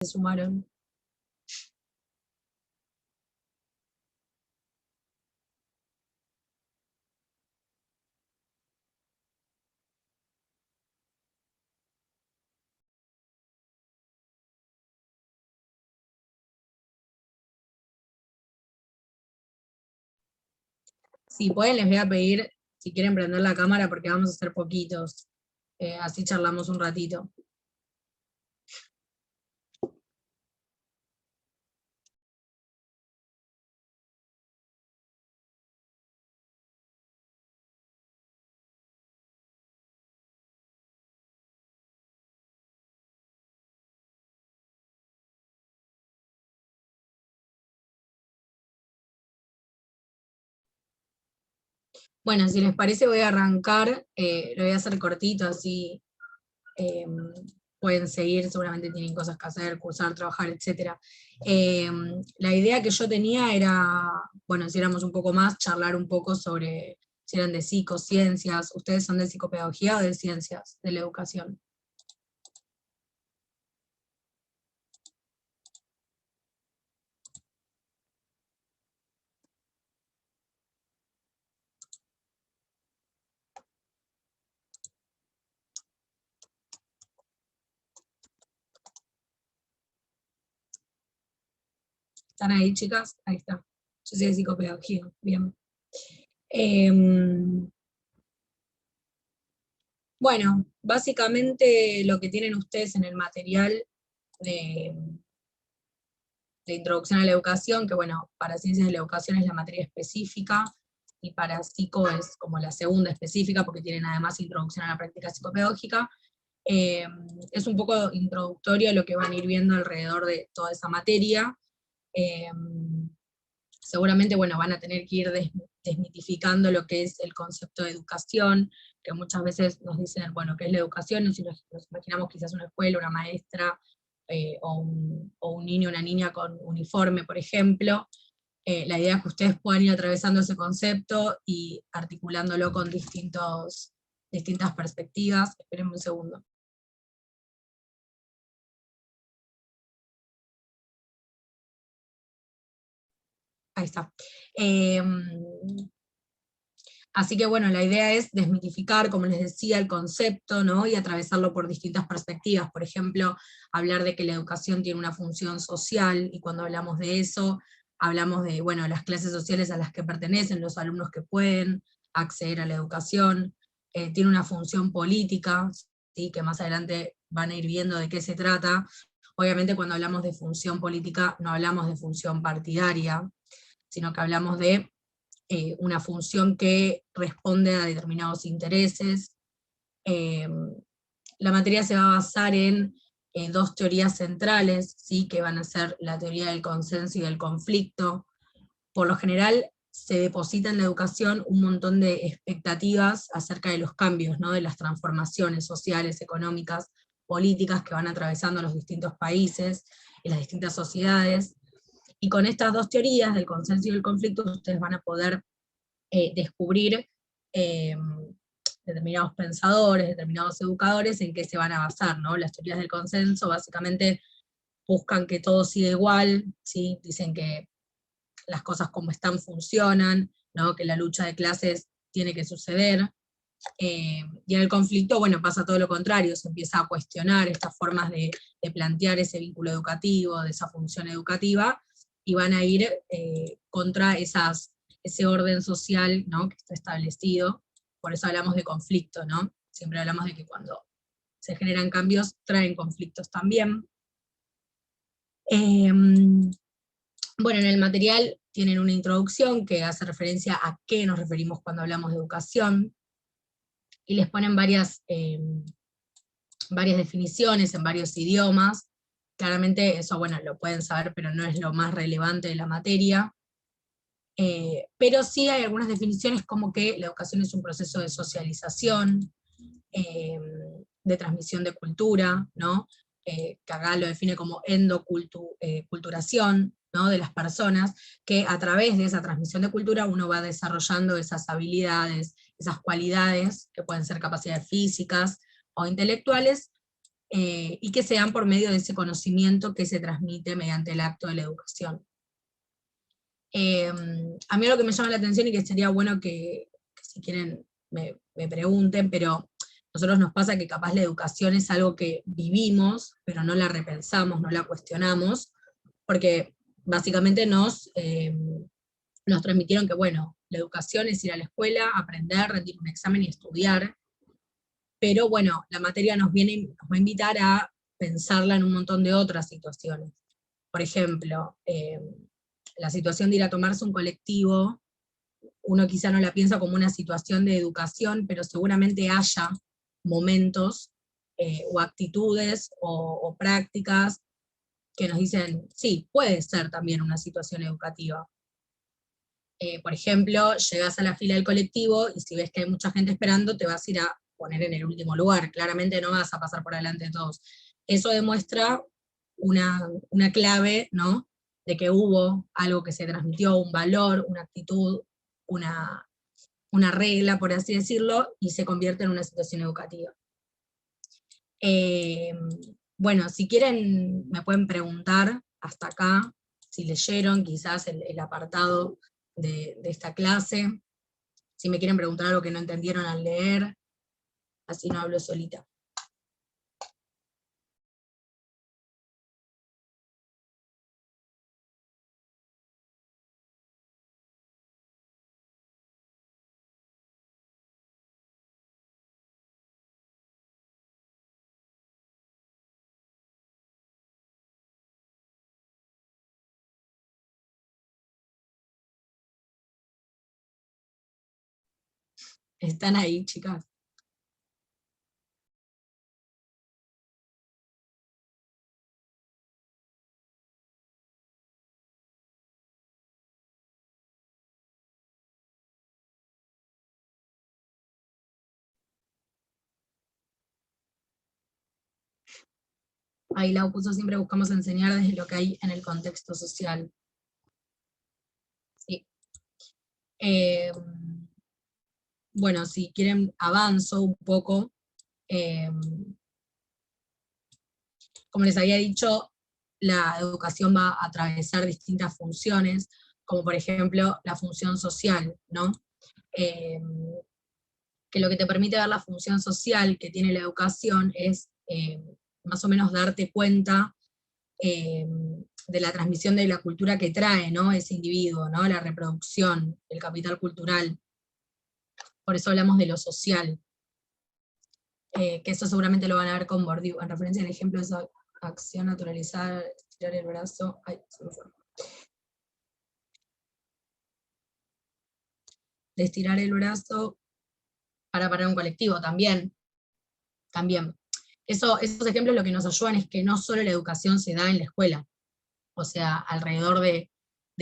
se sumaron. Si pueden, les voy a pedir, si quieren prender la cámara, porque vamos a hacer poquitos. Así charlamos un ratito. Bueno, si les parece voy a arrancar, lo voy a hacer cortito, así pueden seguir, seguramente tienen cosas que hacer, cursar, trabajar, etc. La idea que yo tenía era, bueno, si éramos un poco más, charlar un poco sobre si eran de psicociencias, ustedes son de psicopedagogía o de ciencias de la educación. ¿Están ahí, chicas? Ahí está. Yo soy de psicopedagogía, bien. Bueno, básicamente lo que tienen ustedes en el material de, de introducción a la educación, que bueno, para ciencias de la educación es la materia específica, y para psico es como la segunda específica, porque tienen además introducción a la práctica psicopedagógica. Es un poco introductorio lo que van a ir viendo alrededor de toda esa materia. Seguramente, bueno, van a tener que ir desmitificando lo que es el concepto de educación, que muchas veces nos dicen, bueno, ¿qué es la educación? Y si nos imaginamos quizás una escuela, una maestra, o un niño, una niña con uniforme, por ejemplo. La idea es que ustedes puedan ir atravesando ese concepto y articulándolo con distintas perspectivas. Espérenme un segundo. Ahí está. Así que bueno, la idea es desmitificar, como les decía, el concepto, ¿no? Y atravesarlo por distintas perspectivas. Por ejemplo, hablar de que la educación tiene una función social, y cuando hablamos de eso, hablamos de, bueno, las clases sociales a las que pertenecen, los alumnos que pueden acceder a la educación, tiene una función política, ¿sí? Que más adelante van a ir viendo de qué se trata. Obviamente cuando hablamos de función política no hablamos de función partidaria, sino que hablamos de una función que responde a determinados intereses. La materia se va a basar en dos teorías centrales, ¿sí? Que van a ser la teoría del consenso y del conflicto. Por lo general se deposita en la educación un montón de expectativas acerca de los cambios, ¿no? De las transformaciones sociales, económicas, políticas que van atravesando los distintos países y las distintas sociedades. Y con estas dos teorías, del consenso y del conflicto, ustedes van a poder descubrir determinados pensadores, determinados educadores, en qué se van a basar, ¿no? Las teorías del consenso básicamente buscan que todo siga igual, ¿sí? Dicen que las cosas como están funcionan, ¿no? Que la lucha de clases tiene que suceder. Y en el conflicto, bueno, pasa todo lo contrario, se empieza a cuestionar estas formas de plantear ese vínculo educativo, de esa función educativa, y van a ir contra ese orden social, ¿no? Que está establecido. Por eso hablamos de conflicto, ¿no? Siempre hablamos de que cuando se generan cambios, traen conflictos también. Bueno, en el material tienen una introducción que hace referencia a qué nos referimos cuando hablamos de educación, y les ponen varias definiciones en varios idiomas. Claramente eso, bueno, lo pueden saber, pero no es lo más relevante de la materia. Pero sí hay algunas definiciones como que la educación es un proceso de socialización, de transmisión de cultura, ¿no? Que acá lo define como endoculturación, ¿no? De las personas, que a través de esa transmisión de cultura uno va desarrollando esas habilidades, esas cualidades, que pueden ser capacidades físicas o intelectuales, y que se dan por medio de ese conocimiento que se transmite mediante el acto de la educación. A mí lo que me llama la atención y que sería bueno que si quieren me pregunten, pero nosotros nos pasa que capaz la educación es algo que vivimos, pero no la repensamos, no la cuestionamos, porque básicamente nos transmitieron que, bueno, la educación es ir a la escuela, aprender, rendir un examen y estudiar, pero bueno, la materia nos va a invitar a pensarla en un montón de otras situaciones. Por ejemplo, la situación de ir a tomarse un colectivo, uno quizá no la piensa como una situación de educación, pero seguramente haya momentos o actitudes o prácticas que nos dicen, sí, puede ser también una situación educativa. Por ejemplo, llegás a la fila del colectivo y si ves que hay mucha gente esperando, te vas a ir a poner en el último lugar. Claramente no vas a pasar por delante de todos. Eso demuestra una clave, ¿no? De que hubo algo que se transmitió, un valor, una actitud, una regla, por así decirlo, y se convierte en una situación educativa. Bueno, si quieren, me pueden preguntar hasta acá, si leyeron quizás el apartado de esta clase, si me quieren preguntar algo que no entendieron al leer, así no hablo solita. ¿Están ahí, chicas? Ahí la puso, siempre buscamos enseñar desde lo que hay en el contexto social. Sí. Bueno, si quieren avanzo un poco. Como les había dicho, la educación va a atravesar distintas funciones, como por ejemplo la función social, ¿no? Eh, que lo que te permite ver la función social que tiene la educación es más o menos darte cuenta de la transmisión de la cultura que trae, ¿no? Ese individuo, ¿no? La reproducción, el capital cultural. Por eso hablamos de lo social. Que eso seguramente lo van a ver con Bourdieu, en referencia al ejemplo de esa acción naturalizada, estirar el brazo, ay, se me fue. De estirar el brazo para parar un colectivo, también. Esos ejemplos lo que nos ayudan es que no solo la educación se da en la escuela, o sea, alrededor de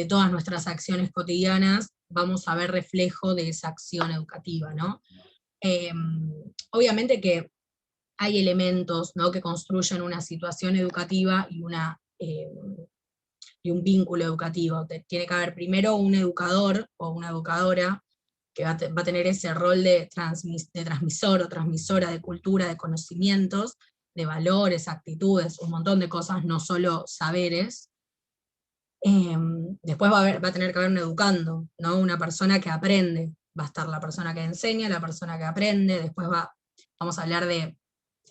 todas nuestras acciones cotidianas vamos a ver reflejo de esa acción educativa, ¿no? Obviamente que hay elementos, ¿no?, que construyen una situación educativa y un vínculo educativo. Tiene que haber primero un educador o una educadora que va a tener ese rol de transmisor o transmisora de cultura, de conocimientos, de valores, actitudes, un montón de cosas, no solo saberes. Después va a tener que haber un educando, ¿no? Una persona que aprende. Va a estar la persona que enseña, la persona que aprende, después vamos a hablar de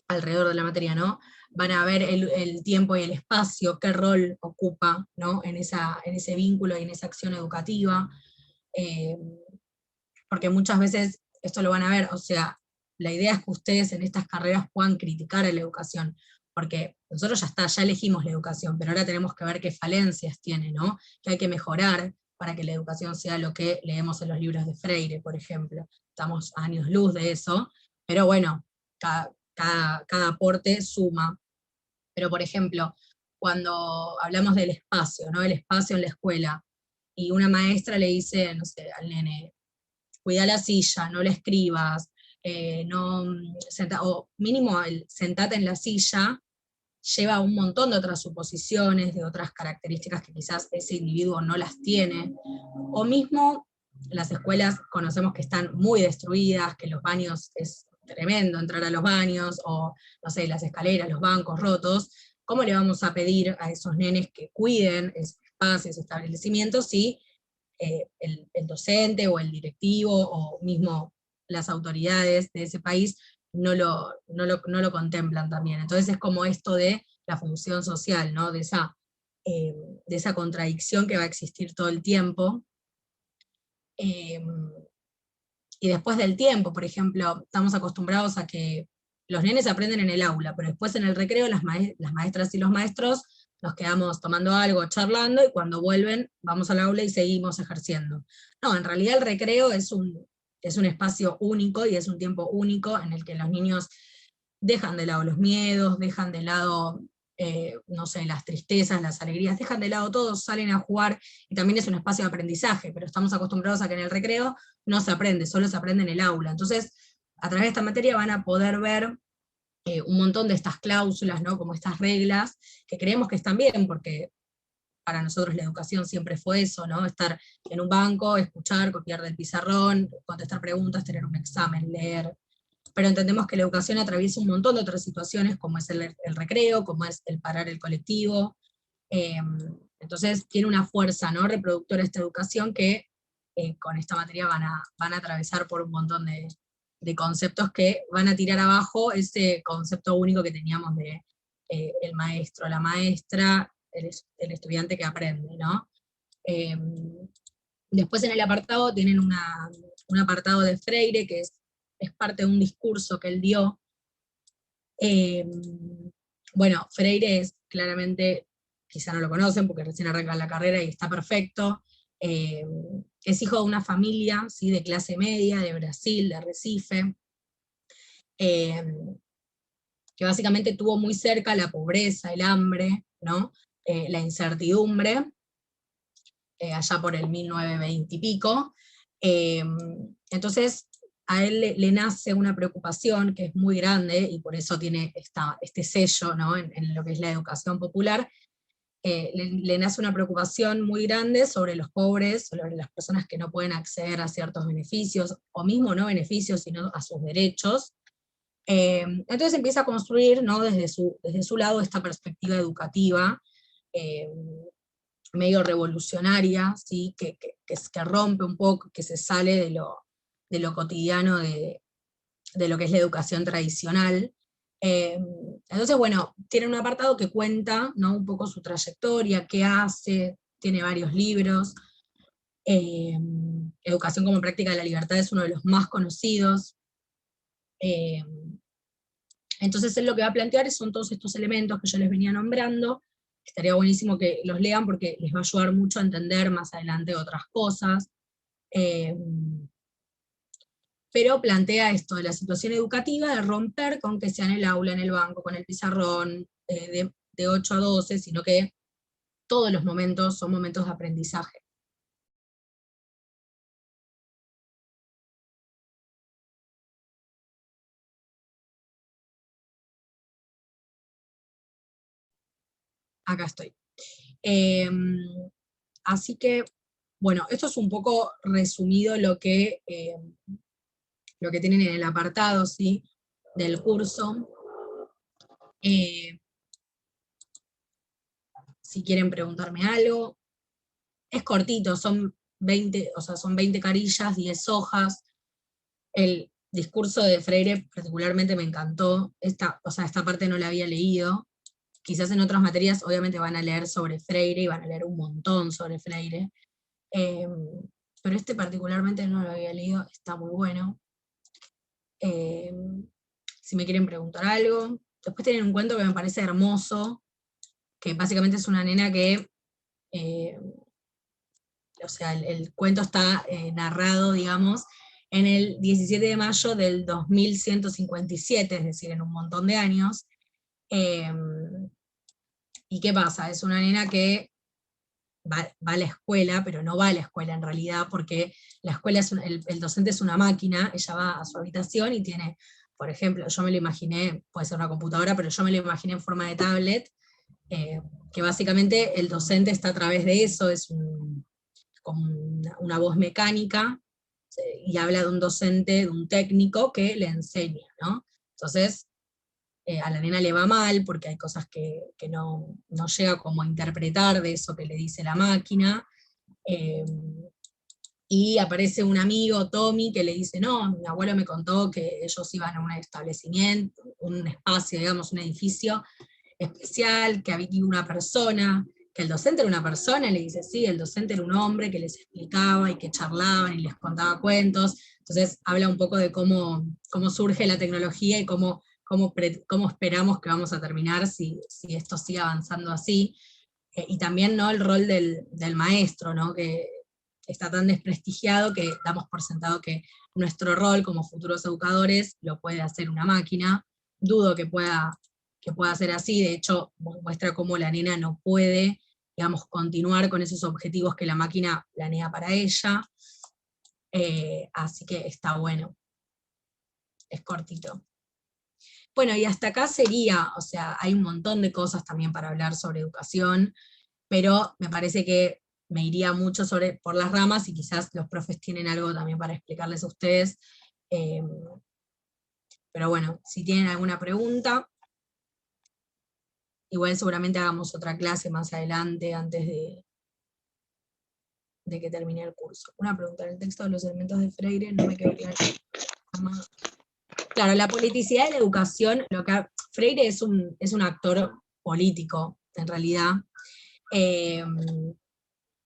alrededor de la materia, ¿no? Van a ver el tiempo y el espacio, qué rol ocupa, ¿no?, en ese vínculo y en esa acción educativa, porque muchas veces esto lo van a ver, o sea, la idea es que ustedes en estas carreras puedan criticar a la educación, porque nosotros ya elegimos la educación, pero ahora tenemos que ver qué falencias tiene, ¿no?, que hay que mejorar para que la educación sea lo que leemos en los libros de Freire, por ejemplo. Estamos a años luz de eso, pero bueno, cada aporte suma. Pero, por ejemplo, cuando hablamos del espacio, ¿no?, el espacio en la escuela, y una maestra le dice, no sé, al nene, cuida la silla, no le escribas, o mínimo el sentate en la silla, lleva un montón de otras suposiciones, de otras características que quizás ese individuo no las tiene, o mismo las escuelas conocemos que están muy destruidas, que los baños es tremendo entrar a los baños, o, no sé, las escaleras, los bancos rotos. ¿Cómo le vamos a pedir a esos nenes que cuiden esos espacios, establecimientos, si el docente o el directivo o mismo las autoridades de ese país no lo contemplan también? Entonces es como esto de la función social, ¿no? De esa contradicción que va a existir todo el tiempo. Y después del tiempo, por ejemplo, estamos acostumbrados a que los nenes aprenden en el aula, pero después en el recreo las maestras y los maestros nos quedamos tomando algo, charlando, y cuando vuelven vamos al aula y seguimos ejerciendo. No, en realidad el recreo es un espacio único y es un tiempo único en el que los niños dejan de lado los miedos, dejan de lado, no sé, las tristezas, las alegrías, dejan de lado todo, salen a jugar, y también es un espacio de aprendizaje, pero estamos acostumbrados a que en el recreo no se aprende, solo se aprende en el aula. Entonces, a través de esta materia van a poder ver un montón de estas cláusulas, ¿no? Como estas reglas, que creemos que están bien, porque para nosotros la educación siempre fue eso, ¿no? Estar en un banco, escuchar, copiar del pizarrón, contestar preguntas, tener un examen, leer. Pero entendemos que la educación atraviesa un montón de otras situaciones, como es el recreo, como es el parar el colectivo. Eh, entonces tiene una fuerza, ¿no?, reproductora esta educación, que con esta materia van a atravesar por un montón de conceptos que van a tirar abajo ese concepto único que teníamos de el maestro, la maestra, el estudiante que aprende, ¿no? Eh, Después en el apartado tienen un apartado de Freire, que es parte de un discurso que él dio. Bueno, Freire es claramente, quizá no lo conocen porque recién arranca la carrera y está perfecto, es hijo de una familia, ¿sí?, de clase media, de Brasil, de Recife, eh, que básicamente tuvo muy cerca la pobreza, el hambre, ¿no? La incertidumbre, allá por el 1920 y pico. Entonces, a él le nace una preocupación que es muy grande, y por eso tiene este sello, ¿no?, en lo que es la educación popular. Le nace una preocupación muy grande sobre los pobres, sobre las personas que no pueden acceder a ciertos beneficios, o mismo no beneficios, sino a sus derechos. Entonces empieza a construir, ¿no?, desde su lado esta perspectiva educativa, eh, medio revolucionaria, ¿sí?, que rompe un poco, que se sale de lo cotidiano de lo que es la educación tradicional. Entonces, bueno, tiene un apartado que cuenta, ¿no?, un poco su trayectoria, qué hace, tiene varios libros. Educación como práctica de la libertad es uno de los más conocidos. Eh, entonces él lo que va a plantear son todos estos elementos que yo les venía nombrando. Estaría buenísimo que los lean porque les va a ayudar mucho a entender más adelante otras cosas. Eh, pero plantea esto de la situación educativa, de romper con que sea en el aula, en el banco, con el pizarrón, de 8 a 12, sino que todos los momentos son momentos de aprendizaje. Acá estoy. Eh, Así que, bueno, esto es un poco resumido lo que tienen en el apartado, ¿sí?, del curso. Si quieren preguntarme algo, es cortito, son 20, o sea, son 20 carillas, 10 hojas. El discurso de Freire particularmente me encantó, o sea, esta parte no la había leído. Quizás en otras materias obviamente van a leer sobre Freire, y van a leer un montón sobre Freire, eh, pero este particularmente no lo había leído, está muy bueno. Eh, si me quieren preguntar algo. Después tienen un cuento que me parece hermoso, que básicamente es una nena que, o sea, el cuento está narrado, digamos, en el 17 de mayo del 2157, es decir, en un montón de años. ¿Y qué pasa? Es una nena que va a la escuela, pero no va a la escuela en realidad, porque la escuela el docente es una máquina. Ella va a su habitación y tiene, por ejemplo, yo me lo imaginé, puede ser una computadora, pero yo me lo imaginé en forma de tablet, que básicamente el docente está a través de eso, es como una voz mecánica, y habla de un docente, de un técnico que le enseña, ¿no? Entonces, a la nena le va mal porque hay cosas que no llega como a interpretar de eso que le dice la máquina, y aparece un amigo, Tommy, que le dice, no, mi abuelo me contó que ellos iban a un establecimiento, un espacio, digamos, un edificio especial, que había una persona, que el docente era una persona, y le dice, sí, el docente era un hombre que les explicaba y que charlaban y les contaba cuentos. Entonces habla un poco de cómo surge la tecnología y cómo esperamos que vamos a terminar si esto sigue avanzando así. Y también, ¿no?, el rol del maestro, ¿no?, que está tan desprestigiado que damos por sentado que nuestro rol como futuros educadores lo puede hacer una máquina. Dudo que pueda ser así, de hecho muestra cómo la nena no puede, digamos, continuar con esos objetivos que la máquina planea para ella. Así que está bueno, es cortito. Bueno, y hasta acá sería, o sea, hay un montón de cosas también para hablar sobre educación, pero me parece que me iría mucho por las ramas, y quizás los profes tienen algo también para explicarles a ustedes. eh, pero bueno, si tienen alguna pregunta, igual seguramente hagamos otra clase más adelante, antes de que termine el curso. Una pregunta, en el texto de los elementos de Freire no me quedó claro. Claro, la politicidad de la educación, Freire es un actor político, en realidad, eh,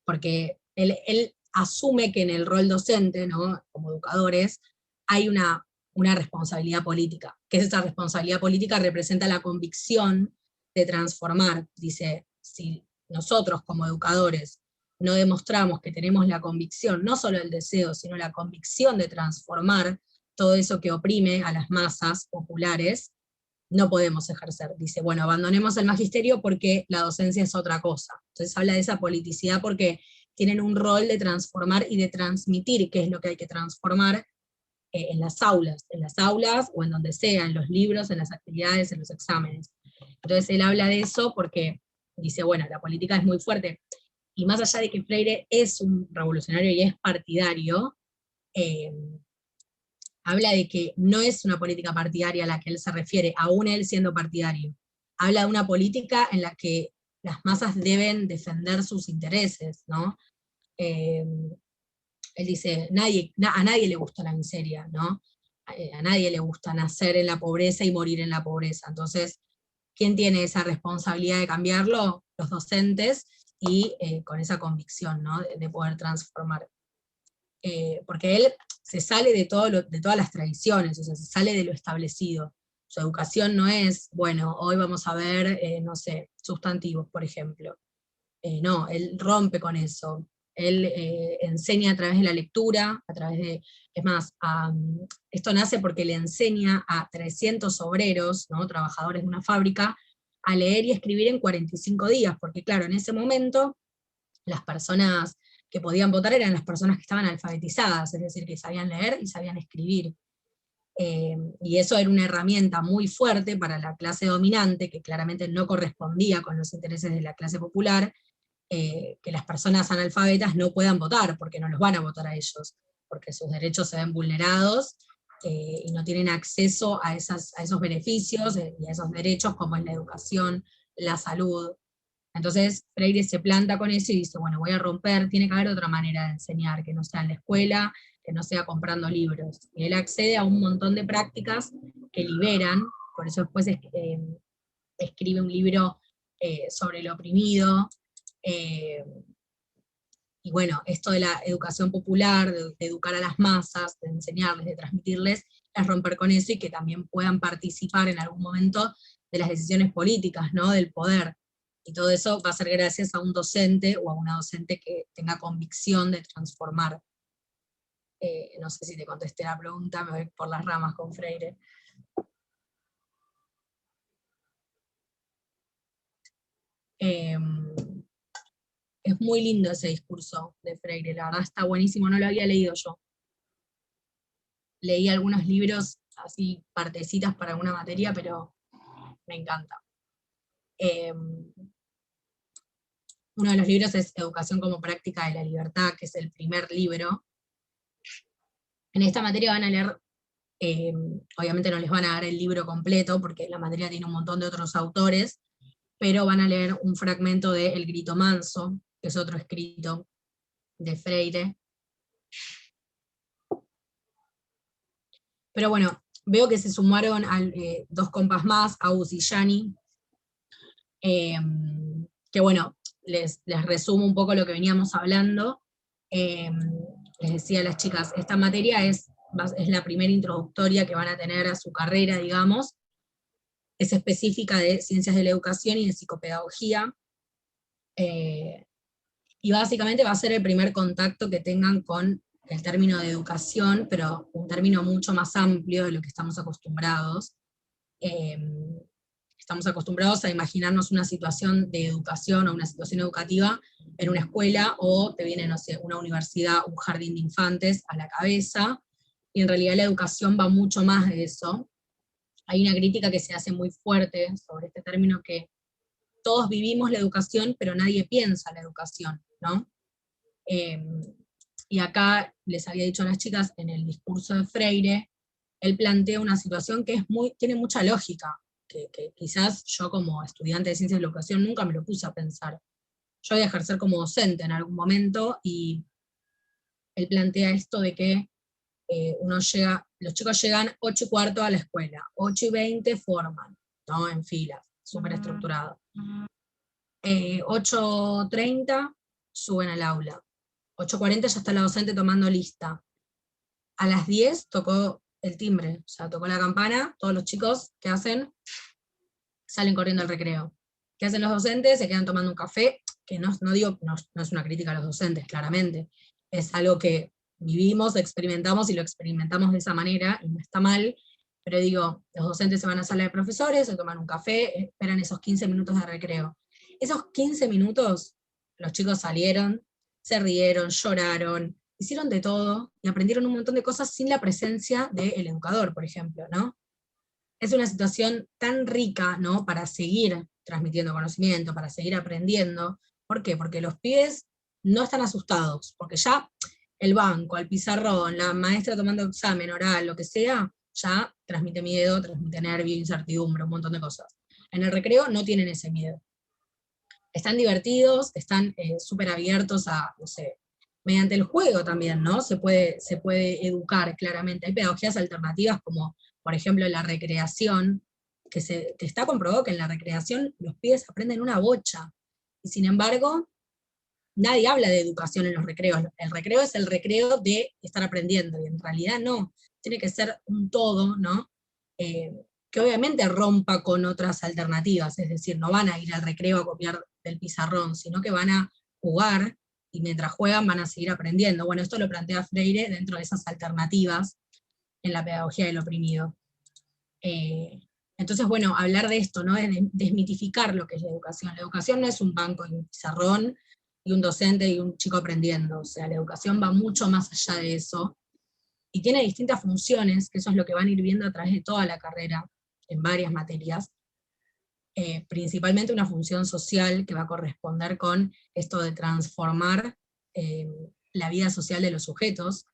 porque él asume que en el rol docente, ¿no?, como educadores, hay una responsabilidad política, que esa responsabilidad política representa la convicción de transformar. Dice, si nosotros como educadores no demostramos que tenemos la convicción, no solo el deseo, sino la convicción de transformar todo eso que oprime a las masas populares, no podemos ejercer. Dice, bueno, abandonemos el magisterio porque la docencia es otra cosa. Entonces habla de esa politicidad porque tienen un rol de transformar y de transmitir qué es lo que hay que transformar en las aulas o en donde sea, en los libros, en las actividades, en los exámenes. Entonces él habla de eso porque dice, bueno, la política es muy fuerte, y más allá de que Freire es un revolucionario y es partidario, eh, habla de que no es una política partidaria a la que él se refiere, aún él siendo partidario. Habla de una política en la que las masas deben defender sus intereses, ¿no? Eh, Él dice, a nadie le gusta la miseria, ¿no? A nadie le gusta nacer en la pobreza y morir en la pobreza. Entonces, ¿quién tiene esa responsabilidad de cambiarlo? Los docentes, y con esa convicción, ¿no?, de poder transformar. Porque él se sale de todas las tradiciones, o sea, se sale de lo establecido. Su educación no es, bueno, hoy vamos a ver, no sé, sustantivos, por ejemplo. No, él rompe con eso. Él enseña a través de la lectura, es más, esto nace porque le enseña a 300 obreros, ¿no?, trabajadores de una fábrica, a leer y escribir en 45 días, porque claro, en ese momento las personas que podían votar eran las personas que estaban alfabetizadas, es decir, que sabían leer y sabían escribir. Y eso era una herramienta muy fuerte para la clase dominante, que claramente no correspondía con los intereses de la clase popular, que las personas analfabetas no puedan votar, porque no los van a votar a ellos, porque sus derechos se ven vulnerados, y no tienen acceso a esos beneficios y a esos derechos, como es la educación, la salud. Entonces Freire se planta con eso y dice, bueno, voy a romper, tiene que haber otra manera de enseñar, que no sea en la escuela, que no sea comprando libros. Y él accede a un montón de prácticas que liberan, por eso después escribe un libro sobre el oprimido. eh, y bueno, esto de la educación popular, de educar a las masas, de enseñarles, de transmitirles, es romper con eso y que también puedan participar en algún momento de las decisiones políticas, ¿no?, del poder. Y todo eso va a ser gracias a un docente o a una docente que tenga convicción de transformar. No sé si te contesté la pregunta, me voy por las ramas con Freire. Eh, es muy lindo ese discurso de Freire, la verdad está buenísimo, no lo había leído yo. Leí algunos libros, así partecitas para alguna materia, pero me encanta. Uno de los libros es Educación como práctica de la libertad, que es el primer libro, En esta materia van a leer, obviamente no les van a dar el libro completo, porque la materia tiene un montón de otros autores, pero van a leer un fragmento de El Grito Manso, que es otro escrito de Freire. Pero bueno, veo que se sumaron dos compas más, Agus y Yani, que bueno, les resumo un poco lo que veníamos hablando. Les decía a las chicas, esta materia es la primera introductoria que van a tener a su carrera, digamos. Es específica de ciencias de la educación y de psicopedagogía. Y básicamente va a ser el primer contacto que tengan con el término de educación, pero un término mucho más amplio de lo que estamos acostumbrados. Estamos acostumbrados a imaginarnos una situación de educación o una situación educativa en una escuela, o te viene, no sé, una universidad, un jardín de infantes a la cabeza, y en realidad la educación va mucho más de eso. Hay una crítica que se hace muy fuerte sobre este término, que todos vivimos la educación, pero nadie piensa la educación, ¿no? Y acá les había dicho a las chicas, en el discurso de Freire, él plantea una situación que tiene mucha lógica, que quizás yo como estudiante de ciencias de la educación nunca me lo puse a pensar. Yo voy a ejercer como docente en algún momento, y él plantea esto de que los chicos llegan 8:15 a la escuela, 8:20 forman, ¿no? En filas, súper estructurado. 8:30 suben al aula. 8:40 ya está la docente tomando lista. A las 10 tocó el timbre, o sea, tocó la campana, todos los chicos, ¿qué hacen? Salen corriendo al recreo. ¿Qué hacen los docentes? Se quedan tomando un café, que no es una crítica a los docentes, claramente. Es algo que vivimos, experimentamos y lo experimentamos de esa manera, y no está mal, pero digo, los docentes se van a sala de profesores, se toman un café, esperan esos 15 minutos de recreo. Esos 15 minutos, los chicos salieron, se rieron, lloraron, hicieron de todo, y aprendieron un montón de cosas sin la presencia del educador, por ejemplo, ¿no? Es una situación tan rica, ¿no? Para seguir transmitiendo conocimiento, para seguir aprendiendo. ¿Por qué? Porque los pibes no están asustados, porque ya el banco, el pizarrón, la maestra tomando examen oral, lo que sea, ya transmite miedo, transmite nervio, incertidumbre, un montón de cosas. En el recreo no tienen ese miedo. Están divertidos, están súper abiertos a, no sé, mediante el juego también, ¿no? Se puede educar claramente. Hay pedagogías alternativas como, por ejemplo, la recreación, que está comprobado que en la recreación los pibes aprenden una bocha. Y sin embargo, nadie habla de educación en los recreos. El recreo es el recreo de estar aprendiendo, y en realidad no. Tiene que ser un todo, ¿no? Que obviamente rompa con otras alternativas, es decir, no van a ir al recreo a copiar del pizarrón, sino que van a jugar, y mientras juegan van a seguir aprendiendo. Bueno, esto lo plantea Freire dentro de esas alternativas en la pedagogía del oprimido. Entonces, bueno, hablar de esto, ¿no? De desmitificar lo que es la educación. La educación no es un banco y un pizarrón, y un docente y un chico aprendiendo. O sea, la educación va mucho más allá de eso, y tiene distintas funciones, que eso es lo que van a ir viendo a través de toda la carrera, en varias materias, principalmente una función social que va a corresponder con esto de transformar la vida social de los sujetos,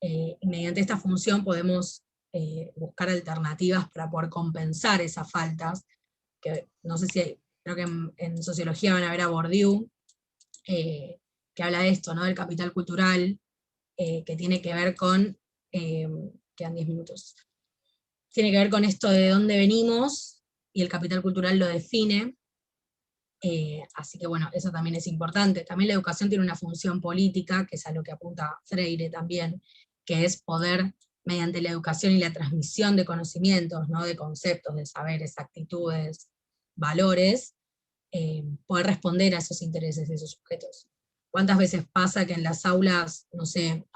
y mediante esta función podemos buscar alternativas para poder compensar esas faltas, que no sé si, creo que en sociología van a ver a Bourdieu, que habla de esto, ¿no? Del capital cultural, que tiene que ver con, quedan 10 minutos, tiene que ver con esto de dónde venimos, y el capital cultural lo define. Así que bueno, eso también es importante. También la educación tiene una función política, que es a lo que apunta Freire también, que es poder, mediante la educación y la transmisión de conocimientos, ¿no? De conceptos, de saberes, actitudes, valores, poder responder a esos intereses de esos sujetos. ¿Cuántas veces pasa que en las aulas, no sé,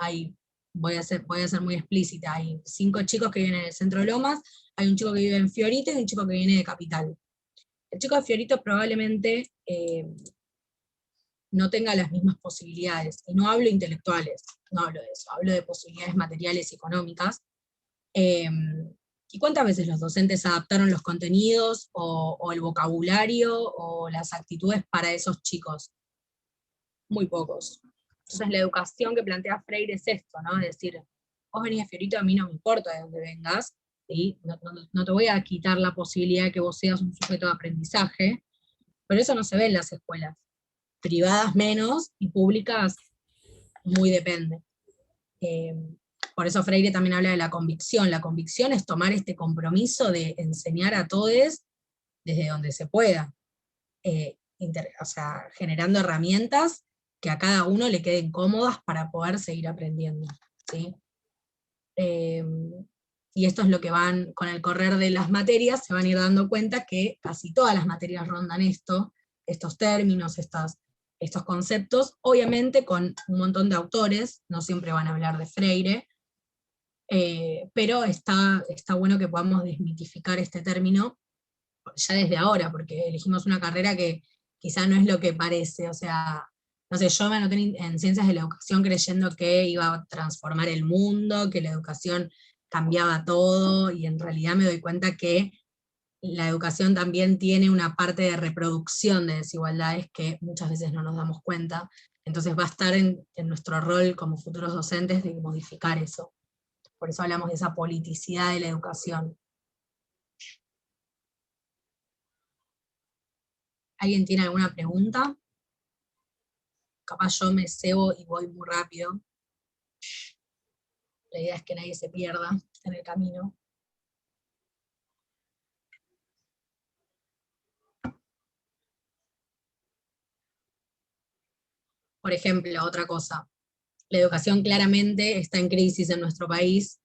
voy a ser muy explícita, hay 5 chicos que viven en el centro de Lomas, hay un chico que vive en Fiorito y un chico que viene de Capital? El chico de Fiorito probablemente no tenga las mismas posibilidades, y no hablo intelectuales, no hablo de eso, hablo de posibilidades materiales y económicas. ¿Y cuántas veces los docentes adaptaron los contenidos, o el vocabulario, o las actitudes para esos chicos? Muy pocos. Entonces la educación que plantea Freire es esto, ¿no? Es decir, vos venís, Fiorito, a mí no me importa de dónde vengas, ¿sí? No te voy a quitar la posibilidad de que vos seas un sujeto de aprendizaje, pero eso no se ve en las escuelas, privadas menos, y públicas muy depende. Por eso Freire también habla de la convicción. La convicción es tomar este compromiso de enseñar a todos desde donde se pueda, o sea, generando herramientas que a cada uno le queden cómodas para poder seguir aprendiendo, ¿sí? Y esto es lo que van, con el correr de las materias, se van a ir dando cuenta que casi todas las materias rondan esto, estos términos, estos conceptos, obviamente con un montón de autores, no siempre van a hablar de Freire, pero está bueno que podamos desmitificar este término ya desde ahora, porque elegimos una carrera que quizá no es lo que parece, o sea, no sé, yo me anoté en Ciencias de la Educación creyendo que iba a transformar el mundo, que la educación cambiaba todo, y en realidad me doy cuenta que la educación también tiene una parte de reproducción de desigualdades que muchas veces no nos damos cuenta, entonces va a estar en nuestro rol como futuros docentes de modificar eso. Por eso hablamos de esa politicidad de la educación. ¿Alguien tiene alguna pregunta? Capaz yo me cebo y voy muy rápido. La idea es que nadie se pierda en el camino. Por ejemplo, otra cosa, la educación claramente está en crisis en nuestro país,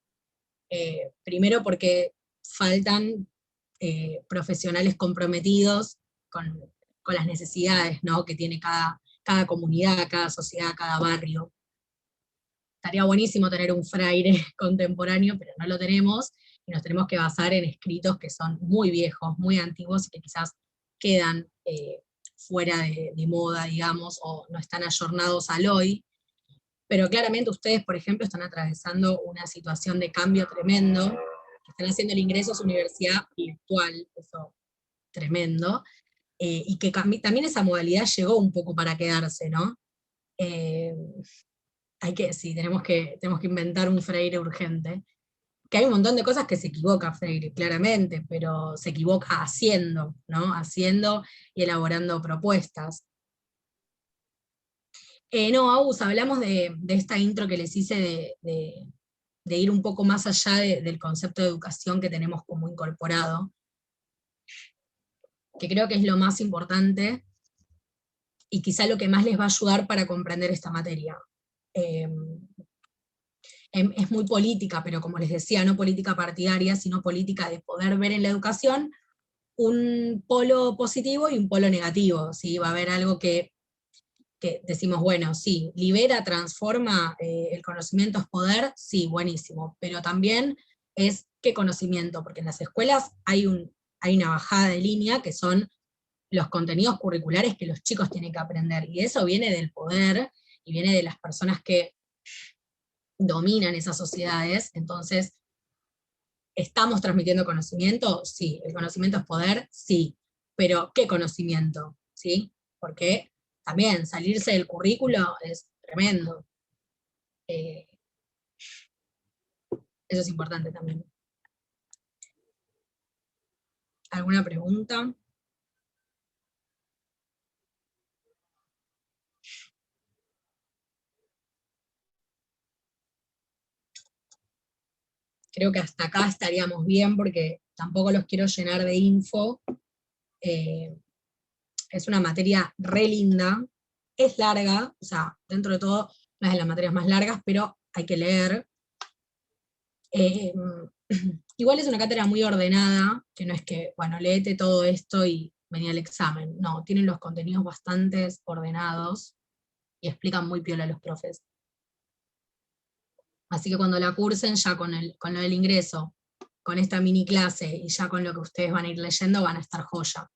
primero porque faltan profesionales comprometidos con las necesidades, ¿no?, que tiene cada comunidad, cada sociedad, cada barrio. Estaría buenísimo tener un Freire contemporáneo, pero no lo tenemos, y nos tenemos que basar en escritos que son muy viejos, muy antiguos, y que quizás quedan fuera de moda, digamos, o no están ayornados al hoy. Pero claramente ustedes, por ejemplo, están atravesando una situación de cambio tremendo, están haciendo el ingreso a su universidad virtual, eso tremendo, y que también esa modalidad llegó un poco para quedarse, ¿no? Eh, sí, tenemos que inventar un Freire urgente, que hay un montón de cosas que se equivoca Freire, claramente, pero se equivoca haciendo, ¿no? Haciendo y elaborando propuestas. No, Agus, hablamos de esta intro que les hice de ir un poco más allá del concepto de educación que tenemos como incorporado, que creo que es lo más importante y quizá lo que más les va a ayudar para comprender esta materia. Eh, es muy política, pero como les decía, no política partidaria, sino política de poder ver en la educación un polo positivo y un polo negativo, ¿sí? Va a haber algo que decimos, bueno, sí, libera, transforma, el conocimiento es poder, sí, buenísimo, pero también es qué conocimiento, porque en las escuelas hay una bajada de línea que son los contenidos curriculares que los chicos tienen que aprender, y eso viene del poder, y viene de las personas que dominan esas sociedades. Entonces, ¿estamos transmitiendo conocimiento? Sí. ¿El conocimiento es poder? Sí. Pero, ¿qué conocimiento? ¿Sí? Porque también salirse del currículo es tremendo. Eh, eso es importante también. ¿Alguna pregunta? Creo que hasta acá estaríamos bien porque tampoco los quiero llenar de info. Eh, es una materia re linda, es larga, o sea, dentro de todo, no es de las materias más largas, pero hay que leer. Eh, igual es una cátedra muy ordenada, que no es que, bueno, léete todo esto y vení al examen. No, tienen los contenidos bastante ordenados y explican muy piola a los profes. Así que cuando la cursen, ya con lo del ingreso, con esta mini clase y ya con lo que ustedes van a ir leyendo, van a estar joya.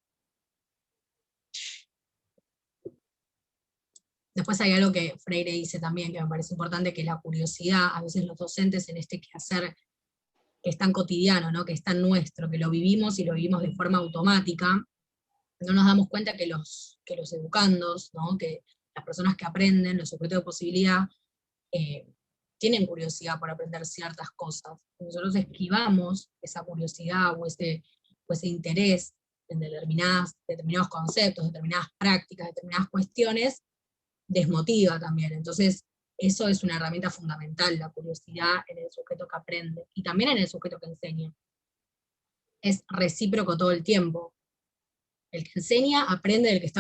Después hay algo que Freire dice también, que me parece importante, que la curiosidad, a veces los docentes en este quehacer que es tan cotidiano, ¿no?, que es tan nuestro, que lo vivimos y lo vivimos de forma automática, no nos damos cuenta que los educandos, ¿no?, que las personas que aprenden, los sujetos de posibilidad, tienen curiosidad por aprender ciertas cosas. Nosotros esquivamos esa curiosidad o ese interés en determinados conceptos, determinadas prácticas, determinadas cuestiones, desmotiva también. Entonces, eso es una herramienta fundamental, la curiosidad en el sujeto que aprende, y también en el sujeto que enseña. Es recíproco todo el tiempo. El que enseña aprende del que está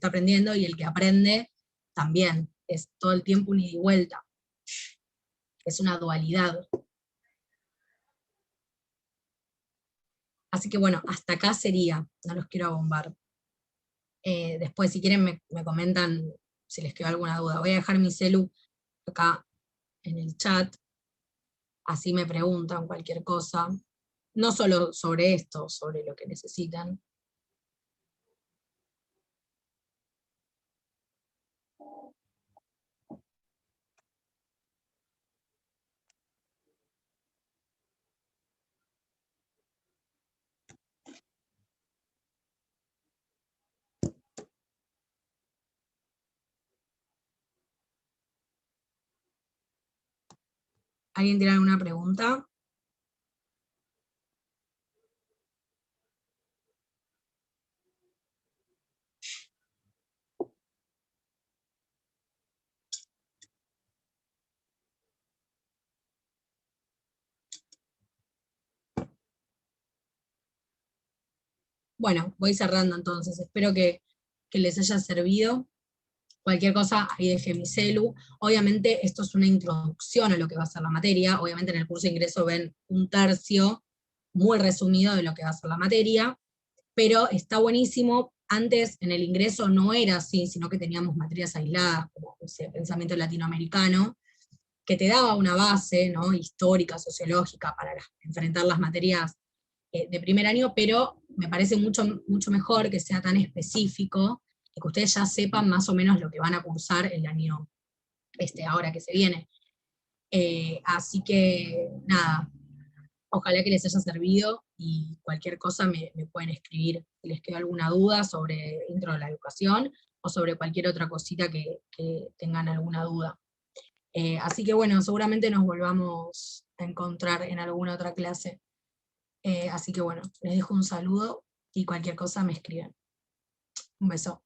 aprendiendo, y el que aprende también. Es todo el tiempo un ida y vuelta. Es una dualidad. Así que bueno, hasta acá sería, no los quiero abombar. Después, si quieren, me comentan si les quedó alguna duda. Voy a dejar mi celu acá en el chat, así me preguntan cualquier cosa, no solo sobre esto, sobre lo que necesitan. ¿Alguien tiene alguna pregunta? Bueno, voy cerrando entonces. Espero que les haya servido. Cualquier cosa, ahí dejé mi celu. Obviamente esto es una introducción a lo que va a ser la materia. Obviamente en el curso de ingreso ven un tercio muy resumido de lo que va a ser la materia, pero está buenísimo. Antes en el ingreso no era así, sino que teníamos materias aisladas, como pensamiento latinoamericano, que te daba una base, ¿no?, histórica, sociológica, para enfrentar las materias de primer año, pero me parece mucho, mucho mejor que sea tan específico, y que ustedes ya sepan más o menos lo que van a cursar el año ahora que se viene. Así que, nada, ojalá que les haya servido, y cualquier cosa me pueden escribir si les queda alguna duda sobre intro de la educación, o sobre cualquier otra cosita que tengan alguna duda. Así que bueno, seguramente nos volvamos a encontrar en alguna otra clase. Así que bueno, les dejo un saludo, y cualquier cosa me escriben. Un beso.